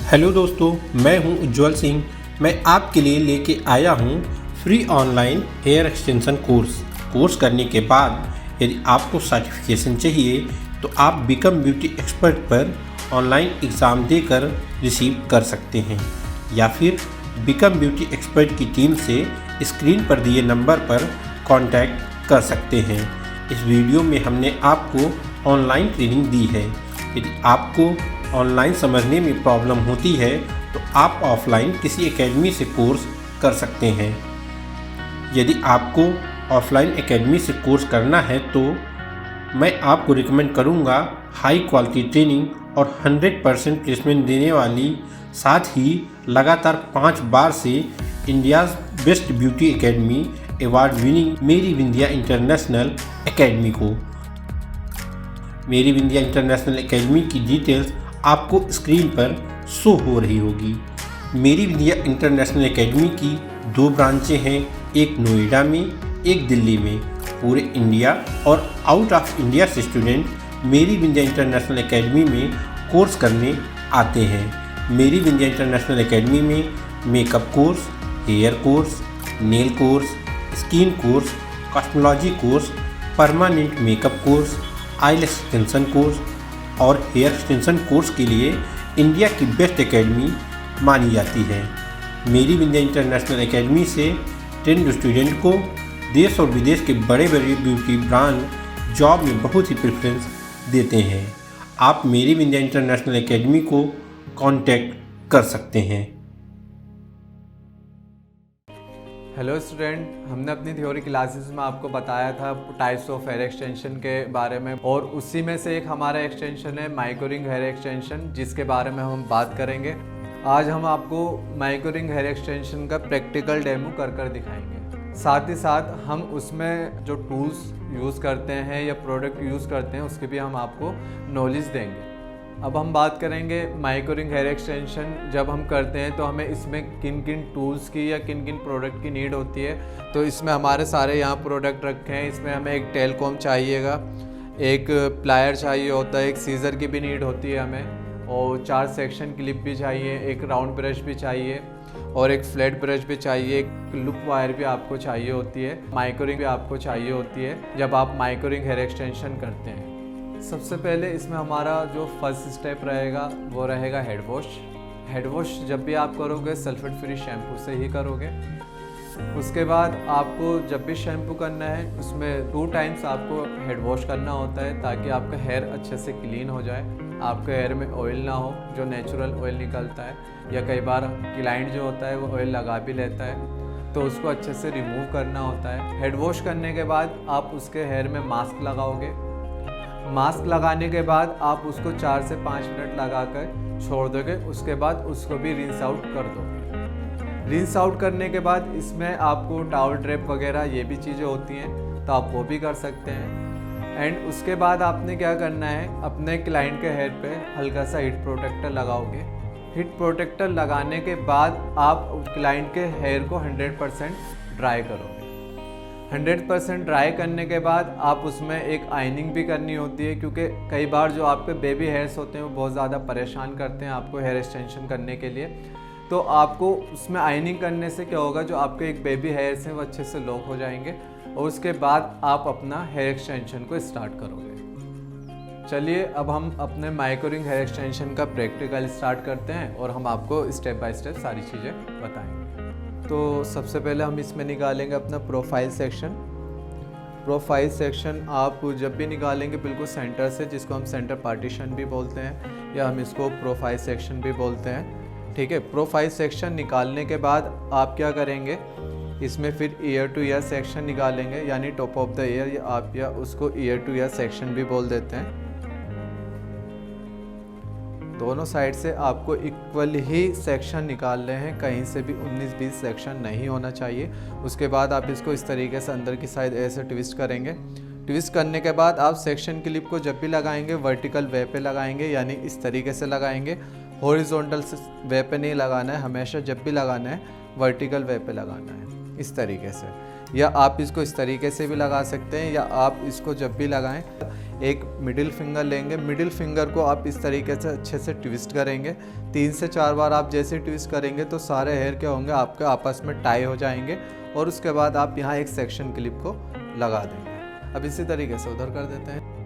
Hello दोस्तों, मैं हूं उज्जवल सिंह। मैं आपके लिए लेके आया हूं free online hair extension course करने के बाद यदि आपको सर्टिफिकेशन चाहिए तो आप बिकम ब्यूटी एक्सपर्ट पर ऑनलाइन एग्ज़ाम देकर रिसीव कर सकते हैं या फिर बिकम ब्यूटी एक्सपर्ट की टीम से स्क्रीन पर दिए नंबर पर कांटेक्ट कर सकते हैं। इस वीडियो में हमने आपको ऑनलाइन ट्रेनिंग दी है। यदि आपको ऑनलाइन समझने में प्रॉब्लम होती है तो आप ऑफलाइन किसी एकेडमी से कोर्स कर सकते हैं। यदि आपको ऑफलाइन एकेडमी से कोर्स करना है तो मैं आपको रिकमेंड करूंगा हाई क्वालिटी ट्रेनिंग और 100% प्लेसमेंट देने वाली, साथ ही लगातार 5 बार से India's best beauty academy award winning मेरी विंध्या इंटरनेशनल एकेडमी को। मेरी विंध्या इंटरनेशनल एकेडमी की डिटेल्स आपको स्क्रीन पर शो हो रही होगी। मेरी विंध्या इंटरनेशनल एकेडमी की 2 ब्रांचें हैं, एक नोएडा में, एक दिल्ली में। पूरे इंडिया और आउट ऑफ इंडिया से स्टूडेंट मेरी विंध्या इंटरनेशनल एकेडमी में कोर्स करने आते हैं। मेरी विंध्या इंटरनेशनल एकेडमी में makeup course, hair course, nail course, skin course, cosmetology course, permanent makeup course, eyelash extension course और हेयर एक्सटेंशन कोर्स के लिए इंडिया की बेस्ट एकेडमी मानी जाती है। मेरी विंध्या इंटरनेशनल एकेडमी से ट्रेंड स्टूडेंट को देश और विदेश के बड़े बड़े ब्यूटी ब्रांड जॉब में बहुत ही प्रेफरेंस देते हैं। आप मेरी विंध्या इंटरनेशनल एकेडमी को कांटेक्ट कर सकते हैं। हेलो स्टूडेंट, हमने अपनी थ्योरी क्लासेस में आपको बताया था टाइप्स ऑफ हेयर एक्सटेंशन के बारे में, और उसी में से एक हमारा एक्सटेंशन है माइक्रोरिंग हेयर एक्सटेंशन, जिसके बारे में हम बात करेंगे। आज हम आपको माइक्रोरिंग हेयर एक्सटेंशन का प्रैक्टिकल डेमो कर दिखाएंगे। साथ ही साथ हम उसमें जो टूल्स यूज़ करते हैं या प्रोडक्ट यूज़ करते हैं उसकी भी हम आपको नॉलेज देंगे। अब हम बात करेंगे माइक्रोरिंग हेयर एक्सटेंशन जब हम करते हैं तो हमें इसमें किन किन टूल्स की या किन किन प्रोडक्ट की नीड होती है। तो इसमें हमारे सारे यहाँ प्रोडक्ट रखे हैं। इसमें हमें एक टेल कॉम चाहिएगा, एक प्लायर चाहिए होता है, एक सीज़र की भी नीड होती है हमें, और 4 सेक्शन क्लिप भी चाहिए, एक राउंड ब्रश भी चाहिए और एक फ्लैट ब्रश भी चाहिए, एक लुप वायर भी आपको चाहिए होती है, माइक्रोरिंग भी आपको चाहिए होती है जब आप माइक्रोरिंग हेयर एक्सटेंशन करते हैं। सबसे पहले इसमें हमारा जो फर्स्ट स्टेप रहेगा वो रहेगा हेड वॉश। हेड वॉश जब भी आप करोगे सल्फेट फ्री शैम्पू से ही करोगे। उसके बाद आपको जब भी शैम्पू करना है उसमें 2 टाइम्स आपको हेड वॉश करना होता है ताकि आपका हेयर अच्छे से क्लीन हो जाए, आपके हेयर में ऑयल ना हो जो नेचुरल ऑयल निकलता है, या कई बार क्लाइंट जो होता है वो ऑयल लगा भी लेता है तो उसको अच्छे से रिमूव करना होता है। हेड वॉश करने के बाद आप उसके हेयर में मास्क लगाओगे। मास्क लगाने के बाद आप उसको 4 से 5 मिनट लगाकर छोड़ दोगे। उसके बाद उसको भी रिंस आउट कर दोगे। रिंस आउट करने के बाद इसमें आपको टावल ड्रेप वगैरह ये भी चीज़ें होती हैं तो आप वो भी कर सकते हैं। एंड उसके बाद आपने क्या करना है, अपने क्लाइंट के हेयर पे हल्का सा हीट प्रोटेक्टर लगाओगे। हीट प्रोटेक्टर लगाने के बाद आप क्लाइंट के हेयर को 100% ड्राई करोगे। 100% ड्राई करने के बाद आप उसमें एक आइनिंग भी करनी होती है, क्योंकि कई बार जो आपके बेबी हेयर्स होते हैं वो बहुत ज़्यादा परेशान करते हैं आपको हेयर एक्सटेंशन करने के लिए। तो आपको उसमें आइनिंग करने से क्या होगा, जो आपके एक बेबी हेयर्स हैं वो अच्छे से लॉक हो जाएंगे और उसके बाद आप अपना हेयर एक्सटेंशन को स्टार्ट करोगे। चलिए अब हम अपने माइक्रोरिंग हेयर एक्सटेंशन का प्रैक्टिकल स्टार्ट करते हैं और हम आपको स्टेप बाय स्टेप सारी चीज़ें बताएंगे। तो सबसे पहले हम इसमें निकालेंगे अपना प्रोफाइल सेक्शन। प्रोफाइल सेक्शन आप जब भी निकालेंगे बिल्कुल सेंटर से, जिसको हम सेंटर पार्टीशन भी बोलते हैं या हम इसको प्रोफाइल सेक्शन भी बोलते हैं। ठीक है, प्रोफाइल सेक्शन निकालने के बाद आप क्या करेंगे, इसमें फिर ईयर टू ईयर सेक्शन निकालेंगे, यानी टॉप ऑफ द ईयर, या आप या उसको ईयर टू ईयर सेक्शन भी बोल देते हैं। दोनों साइड से आपको इक्वल ही सेक्शन निकालने हैं, कहीं से भी 19-20 सेक्शन नहीं होना चाहिए। उसके बाद आप इसको इस तरीके से अंदर की साइड ऐसे ट्विस्ट करेंगे। ट्विस्ट करने के बाद आप सेक्शन क्लिप को जब भी लगाएंगे वर्टिकल वे पे लगाएंगे, यानी इस तरीके से लगाएंगे। हॉरिजॉन्टल वे पे नहीं लगाना है, हमेशा जब भी लगाना है वर्टिकल वे पे लगाना है, इस तरीके से। या आप इसको इस तरीके से भी लगा सकते हैं, या आप इसको जब भी लगाएं एक मिडिल फिंगर लेंगे। मिडिल फिंगर को आप इस तरीके से अच्छे से ट्विस्ट करेंगे। 3 से 4 बार आप जैसे ट्विस्ट करेंगे तो सारे हेयर क्या होंगे, आपके आपस में टाई हो जाएंगे और उसके बाद आप यहाँ एक सेक्शन क्लिप को लगा देंगे। अब इसी तरीके से उधर कर देते हैं।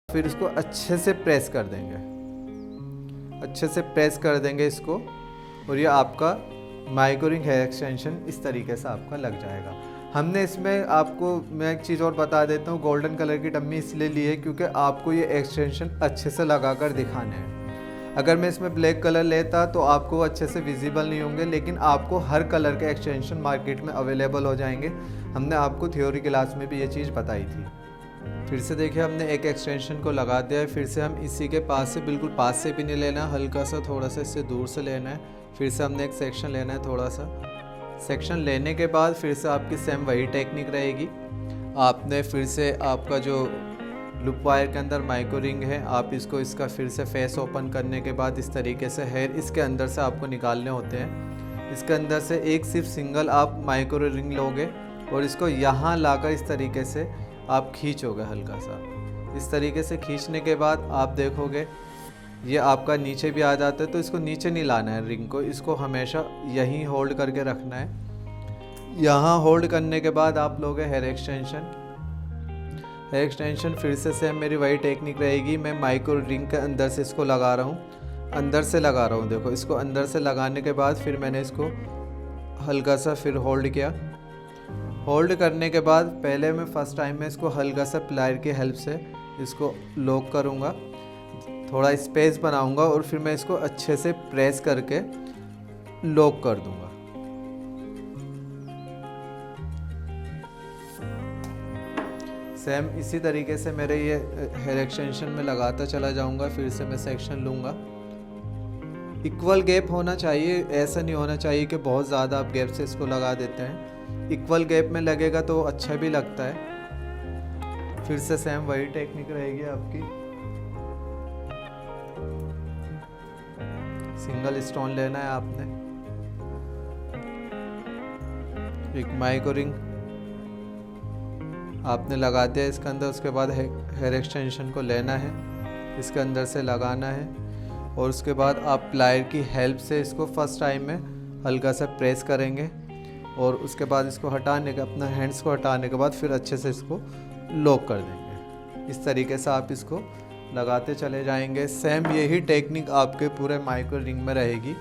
फिर इसको अच्छे से प्रेस कर देंगे, अच्छे से प्रेस कर देंगे इसको, और ये आपका माइक्रोरिंग हेयर एक्सटेंशन इस तरीके से आपका लग जाएगा। हमने इसमें आपको, मैं एक चीज़ और बता देता हूँ, गोल्डन कलर की डम्मी इसलिए ली है क्योंकि आपको ये एक्सटेंशन अच्छे से लगा कर दिखाने हैं। अगर मैं इसमें ब्लैक कलर लेता तो आपको अच्छे से विजिबल नहीं होंगे, लेकिन आपको हर कलर के एक्सटेंशन मार्केट में अवेलेबल हो जाएंगे। हमने आपको थ्योरी क्लास में भी ये चीज़ बताई थी। फिर से देखिए हमने एक एक्सटेंशन को लगा दिया है। फिर से हम इसी के पास से, बिल्कुल पास से भी नहीं लेना, हल्का सा थोड़ा सा इससे दूर से लेना है। फिर से हमने एक सेक्शन लेना है, थोड़ा सा सेक्शन लेने के बाद फिर से आपकी सेम वही टेक्निक रहेगी। आपने फिर से आपका जो लूप वायर के अंदर माइक्रो रिंग है, आप इसको, इसका फिर से फेस ओपन करने के बाद इस तरीके से हेयर इसके अंदर से आपको निकालने होते हैं। इसके अंदर से एक सिर्फ सिंगल आप माइक्रो रिंग लोगे और इसको यहाँ लाकर इस तरीके से आप खींचोगे हल्का सा। इस तरीके से खींचने के बाद आप देखोगे ये आपका नीचे भी आ जाता है, तो इसको नीचे नहीं लाना है रिंग को, इसको हमेशा यहीं होल्ड करके रखना है। यहाँ होल्ड करने के बाद आप लोगे हेयर एक्सटेंशन। हेयर एक्सटेंशन फिर से सेम मेरी वही टेक्निक रहेगी। मैं माइक्रो रिंग के अंदर से इसको लगा रहा हूँ, अंदर से लगा रहा हूँ। देखो इसको अंदर से लगाने के बाद फिर मैंने इसको हल्का सा फिर होल्ड किया। होल्ड करने के बाद पहले मैं फर्स्ट टाइम में इसको हल्का सा प्लायर की हेल्प से इसको लॉक करूँगा, थोड़ा स्पेस बनाऊँगा और फिर मैं इसको अच्छे से प्रेस करके लॉक कर दूँगा। सेम इसी तरीके से मेरे ये हेयर एक्सटेंशन में लगाता चला जाऊंगा। फिर से मैं सेक्शन लूँगा। इक्वल गैप होना चाहिए, ऐसा नहीं होना चाहिए कि बहुत ज़्यादा आप गैप से इसको लगा देते हैं। इक्वल गैप में लगेगा तो अच्छा भी लगता है। फिर से सेम वही टेक्निक रहेगी आपकी। सिंगल स्टोन लेना है आपने, एक माइक्रो रिंग आपने लगा दिया इसके अंदर। उसके बाद हेयर एक्सटेंशन को लेना है, इसके अंदर से लगाना है और उसके बाद आप प्लायर की हेल्प से इसको फर्स्ट टाइम में हल्का सा प्रेस करेंगे और उसके बाद इसको हटाने के, अपना हैंड्स को हटाने के बाद फिर अच्छे से इसको लॉक कर देंगे। इस तरीके से आप इसको लगाते चले जाएंगे। सेम यही टेक्निक आपके पूरे माइक्रो रिंग में रहेगी।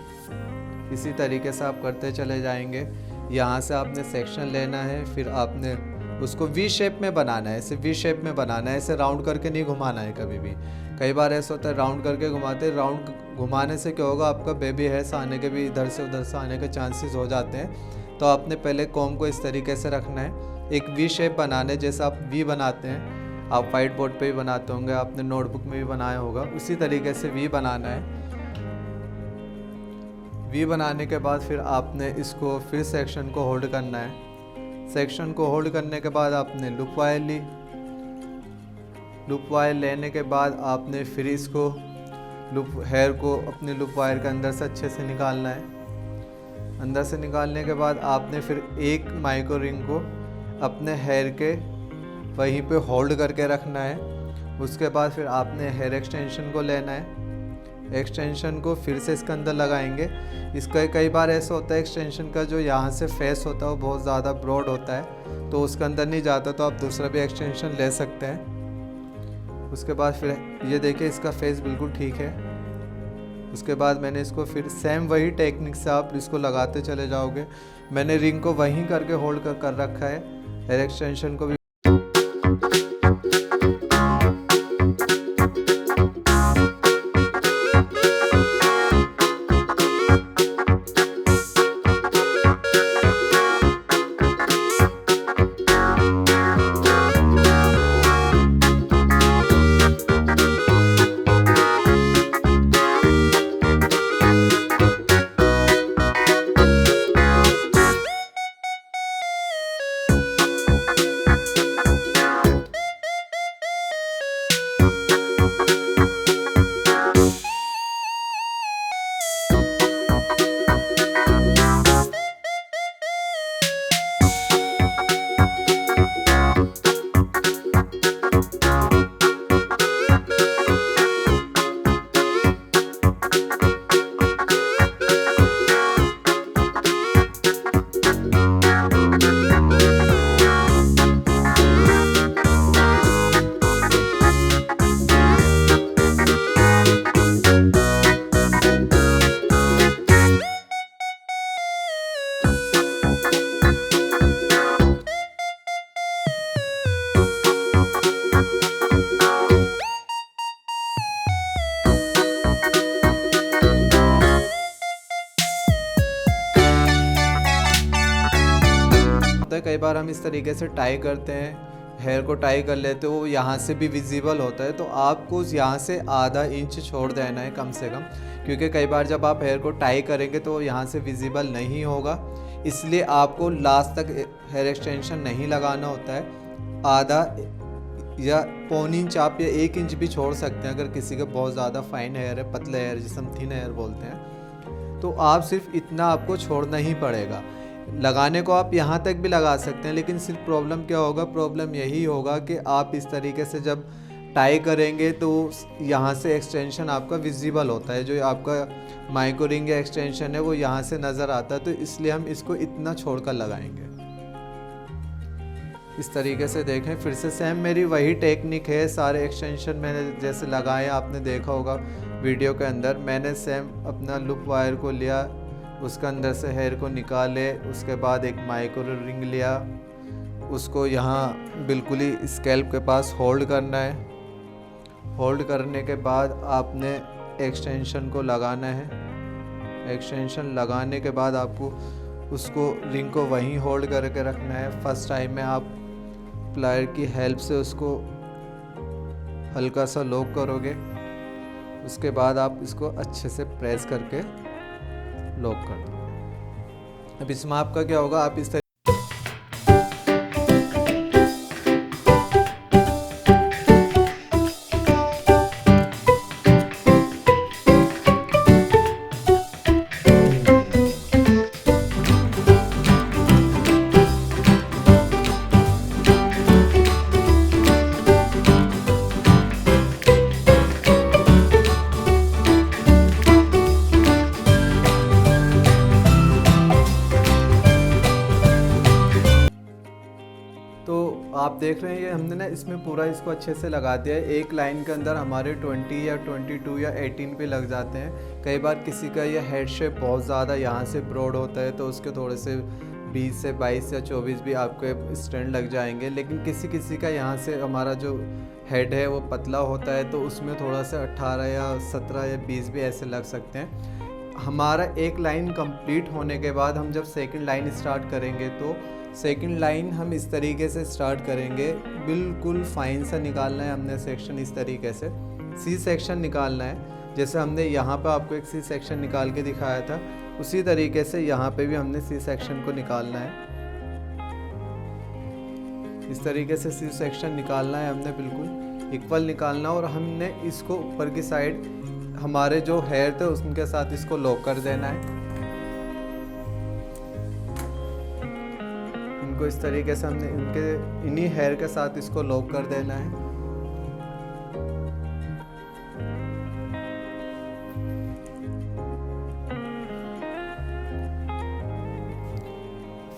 इसी तरीके से आप करते चले जाएंगे। यहाँ से आपने सेक्शन लेना है, फिर आपने उसको वी शेप में बनाना है। ऐसे वी शेप में बनाना है, ऐसे राउंड करके नहीं घुमाना है कभी भी। कई बार ऐसा होता है राउंड करके घुमाते, राउंड घुमाने से क्या होगा, आपका बेबी हेयर्स आने के भी इधर से उधर से आने के चांसेस हो जाते हैं। तो आपने पहले कॉम्ब को इस तरीके से रखना है, एक वी शेप बनाना है। जैसे आप वी बनाते हैं, आप वाइट बोर्ड पे भी बनाते होंगे, आपने नोटबुक में भी बनाया होगा, उसी तरीके से वी बनाना है। वी बनाने के बाद फिर आपने इसको फिर सेक्शन को होल्ड करना है। सेक्शन को होल्ड करने के बाद आपने लूप वायर ली। लूप वायर लेने के बाद आपने फिर इसको हेयर को अपने लूप वायर के अंदर से अच्छे से निकालना है। अंदर से निकालने के बाद आपने फिर एक माइक्रो रिंग को अपने हेयर के वहीं पे होल्ड करके रखना है। उसके बाद फिर आपने हेयर एक्सटेंशन को लेना है। एक्सटेंशन को फिर से इसके अंदर लगाएंगे। इसका कई बार ऐसा होता है एक्सटेंशन का जो यहाँ से फेस होता है वो बहुत ज़्यादा ब्रॉड होता है, तो उसके अंदर नहीं जाता, तो आप दूसरा भी एक्सटेंशन ले सकते हैं। उसके बाद फिर ये देखिए इसका फेस बिल्कुल ठीक है। उसके बाद मैंने इसको फिर सेम वही टेक्निक से आप इसको लगाते चले जाओगे। मैंने रिंग को वहीं करके होल्ड कर रखा है, हेयर एक्सटेंशन को भी। कई बार हम इस तरीके से टाई करते हैं, हेयर को टाई कर लेते हो, यहाँ से भी विजिबल होता है, तो आपको यहाँ से आधा इंच छोड़ देना है कम से कम, क्योंकि कई बार जब आप हेयर को टाई करेंगे तो यहाँ से विजिबल नहीं होगा। इसलिए आपको लास्ट तक हेयर एक्सटेंशन नहीं लगाना होता है। आधा या पौनी इंच आप या 1 इंच भी छोड़ सकते हैं अगर किसी का बहुत ज़्यादा फाइन हेयर है, पतले हेयर जिसे हम थिन हेयर बोलते हैं, तो आप सिर्फ इतना आपको छोड़ना ही पड़ेगा। लगाने को आप यहाँ तक भी लगा सकते हैं, लेकिन सिर्फ प्रॉब्लम क्या होगा, प्रॉब्लम यही होगा कि आप इस तरीके से जब टाई करेंगे तो यहाँ से एक्सटेंशन आपका विजिबल होता है, जो आपका माइक्रो रिंग या एक्सटेंशन है वो यहाँ से नज़र आता है, तो इसलिए हम इसको इतना छोड़कर लगाएंगे। इस तरीके से देखें। फिर से सेम मेरी वही टेक्निक है, सारे एक्सटेंशन मैंने जैसे लगाए आपने देखा होगा वीडियो के अंदर। मैंने सेम अपना लूप वायर को लिया, उसके अंदर से हेयर को निकाले, उसके बाद एक माइक्रो रिंग लिया, उसको यहाँ बिल्कुल ही स्कैल्प के पास होल्ड करना है। होल्ड करने के बाद आपने एक्सटेंशन को लगाना है। एक्सटेंशन लगाने के बाद आपको उसको रिंग को वहीं होल्ड करके रखना है। फर्स्ट टाइम में आप प्लायर की हेल्प से उसको हल्का सा लॉक करोगे, उसके बाद आप इसको अच्छे से प्रेस करके लॉक कर दो। अब इसमें आपका क्या होगा, आप इस तो आप देख रहे हैं ये हमने ना इसमें पूरा इसको अच्छे से लगा दिया है। एक लाइन के अंदर हमारे 20 या 22 या 18 पे लग जाते हैं। कई बार किसी का ये हेड शेप बहुत ज़्यादा यहाँ से ब्रॉड होता है तो उसके थोड़े से 20 से 22 या 24 भी आपके स्टैंड लग जाएंगे। लेकिन किसी किसी का यहाँ से हमारा जो हेड है वो पतला होता है तो उसमें थोड़ा सा 18 या 17 या 20 भी ऐसे लग सकते हैं। हमारा एक लाइन कंप्लीट होने के बाद हम जब सेकंड लाइन स्टार्ट करेंगे तो सेकंड लाइन हम इस तरीके से स्टार्ट करेंगे। बिल्कुल फाइन सा निकालना है हमने सेक्शन, इस तरीके से सी सेक्शन निकालना है। जैसे हमने यहाँ पे आपको एक सी सेक्शन निकाल के दिखाया था, उसी तरीके से यहाँ पे भी हमने सी सेक्शन को निकालना है। इस तरीके से सी सेक्शन निकालना है हमने, बिल्कुल इक्वल निकालना। और हमने इसको ऊपर की साइड हमारे जो हेयर थे उनके साथ इसको लॉक कर देना है। इनको इस तरीके से हमने इन्हीं हेयर के साथ इसको लॉक कर देना है।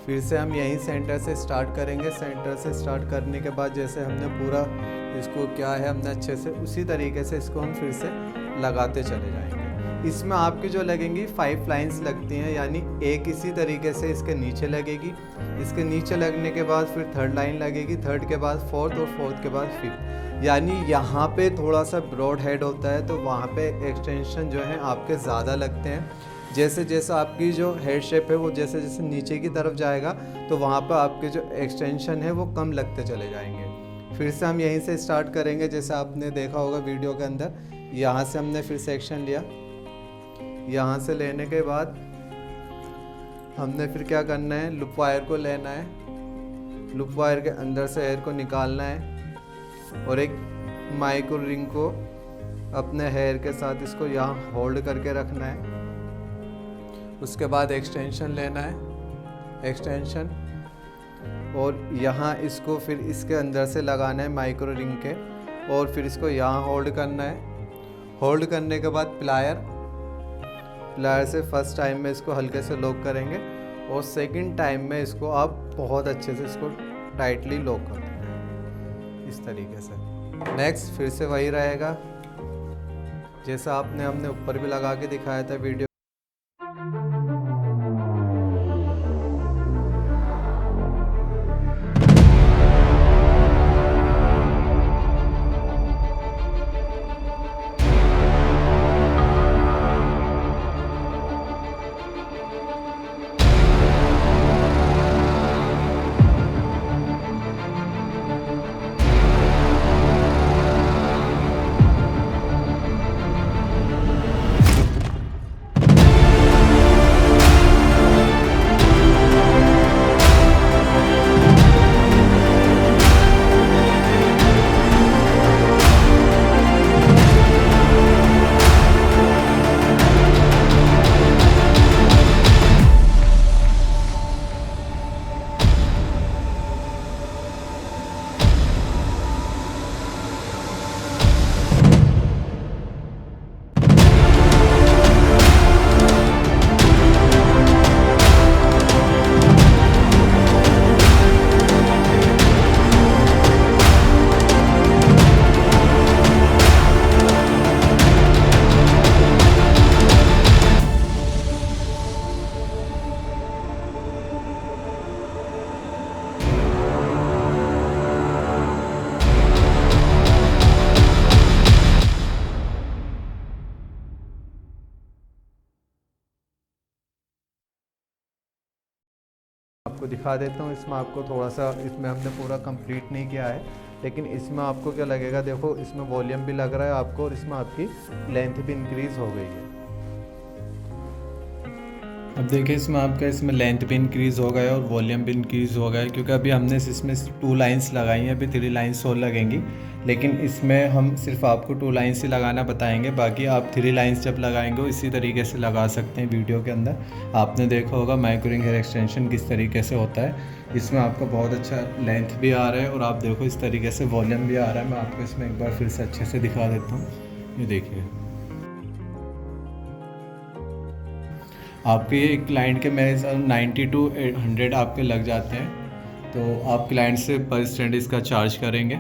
फिर से हम यहीं सेंटर से स्टार्ट करेंगे। सेंटर से स्टार्ट करने के बाद जैसे हमने पूरा इसको क्या है हमने अच्छे से उसी तरीके से इसको हम फिर से लगाते चले जाएंगे। इसमें आपकी जो लगेंगी 5 लाइंस लगती हैं, यानी एक इसी तरीके से इसके नीचे लगेगी, इसके नीचे लगने के बाद फिर थर्ड लाइन लगेगी, थर्ड के बाद फोर्थ और फोर्थ के बाद फिफ्थ। यानी यहाँ पे थोड़ा सा ब्रॉड हेड होता है तो वहाँ पे एक्सटेंशन जो है आपके ज़्यादा लगते हैं। जैसे जैसे आपकी जो हेड शेप है वो जैसे जैसे नीचे की तरफ जाएगा तो वहाँ पर आपके जो एक्सटेंशन है वो कम लगते चले जाएंगे। फिर से हम यहीं से स्टार्ट करेंगे। जैसे आपने देखा होगा वीडियो के अंदर, यहाँ से हमने फिर सेक्शन लिया। यहाँ से लेने के बाद हमने फिर क्या करना है, लूप वायर को लेना है। लूप वायर के अंदर से हेयर को निकालना है और एक माइक्रो रिंग को अपने हेयर के साथ इसको यहाँ होल्ड करके रखना है। उसके बाद एक्सटेंशन लेना है, एक्सटेंशन, और यहाँ इसको फिर इसके अंदर से लगाना है माइक्रो रिंग के, और फिर इसको यहाँ होल्ड करना है। होल्ड करने के बाद प्लायर से फर्स्ट टाइम में इसको हल्के से लॉक करेंगे और सेकंड टाइम में इसको आप बहुत अच्छे से इसको टाइटली लॉक कर देंगे इस तरीके से। नेक्स्ट फिर से वही रहेगा जैसा हमने ऊपर भी लगा के दिखाया था वीडियो। आपको दिखा देता हूँ। इसमें आपको थोड़ा सा, इसमें हमने पूरा कंप्लीट नहीं किया है, लेकिन इसमें आपको क्या लगेगा, देखो इसमें वॉल्यूम भी लग रहा है आपको और इसमें आपकी लेंथ भी इंक्रीज़ हो गई है। अब देखिए इसमें लेंथ भी इंक्रीज़ हो गया है और वॉल्यूम भी इंक्रीज़ हो गया है, क्योंकि अभी हमने इसमें 2 लाइंस लगाई हैं, अभी 3 लाइंस और लगेंगी, लेकिन इसमें हम सिर्फ आपको 2 लाइंस ही लगाना बताएंगे। बाकी आप 3 लाइंस जब लगाएंगे इसी तरीके से लगा सकते हैं। वीडियो के अंदर आपने देखा होगा माइक्रोरिंग हेयर एक्सटेंशन किस तरीके से होता है। इसमें आपका बहुत अच्छा लेंथ भी आ रहा है और आप देखो इस तरीके से वॉल्यूम भी आ रहा है। मैं आपको इसमें एक बार फिर से अच्छे से दिखा देता हूँ। ये देखिए, आपके एक क्लाइंट के मेरे हिसाब 90 to 100 आपके लग जाते हैं। तो आप क्लाइंट से पर स्टैंड इसका चार्ज करेंगे।